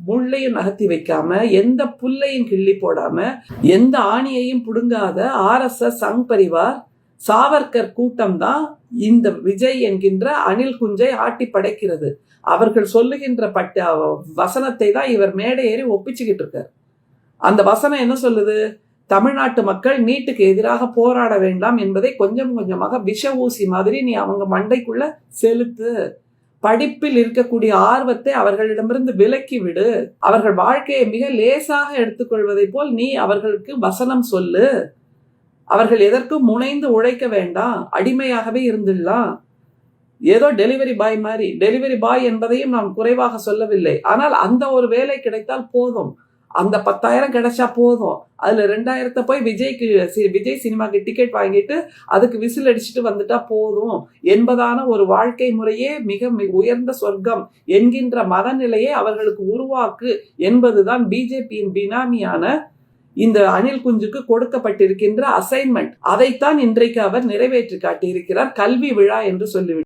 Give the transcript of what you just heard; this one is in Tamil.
முள்ளையும் நகர்த்தி வைக்காம, எந்த புல்லையும் கிள்ளி போடாம, எந்த ஆணியையும் புடுங்காத RSS சங் பரிவார் சாவர்கர் கூட்டம் தான் இந்த விஜய் என்கின்ற அணில் குஞ்சை ஆட்டி படைக்கிறது. அவர்கள் சொல்லுகின்ற வசனத்தை தான் இவர் மேடை ஏறி ஒப்பிச்சுக்கிட்டு இருக்கார். அந்த வசனம் என்ன சொல்லுது? தமிழ்நாட்டு மக்கள் நீட்டுக்கு எதிராக போராட வேண்டாம் என்பதை கொஞ்சம் கொஞ்சமாக விஷ ஊசி மாதிரி நீ அவங்க மண்டைக்குள்ள செலுத்து. படிப்பில் இருக்கக்கூடிய ஆர்வத்தை அவர்களிடமிருந்து விலக்கி விடு. அவர்கள் வாழ்க்கையை மிக லேசாக எடுத்துக்கொள்வதை போல் நீ அவர்களுக்கு வசனம் சொல்லு. அவர்கள் எதற்கும் முனைந்து உழைக்க வேண்டாம், அடிமையாகவே இருந்துடலாம். ஏதோ டெலிவரி பாய் மாதிரி. டெலிவரி பாய் என்பதையும் நாம் குறைவாக சொல்லவில்லை. ஆனால் அந்த ஒரு வேலை கிடைத்தால் போதும், அந்த 10,000 கிடைச்சா போதும், அதுல 2,000 போய் விஜய் சினிமாக்கு டிக்கெட் வாங்கிட்டு அதுக்கு விசில் அடிச்சுட்டு வந்துட்டா போதும் என்பதான ஒரு வாழ்க்கை முறையே மிக உயர்ந்த சொர்க்கம் என்கின்ற மனநிலையை அவர்களுக்கு உருவாக்கு என்பதுதான் பிஜேபியின் பினாமியான இந்த அணில் குஞ்சுக்கு கொடுக்கப்பட்டிருக்கின்ற அசைன்மெண்ட். அதைத்தான் இன்றைக்கு அவர் நிறைவேற்றி காட்டியிருக்கிறார். கல்வி விழா என்று சொல்லிவிட்டார்.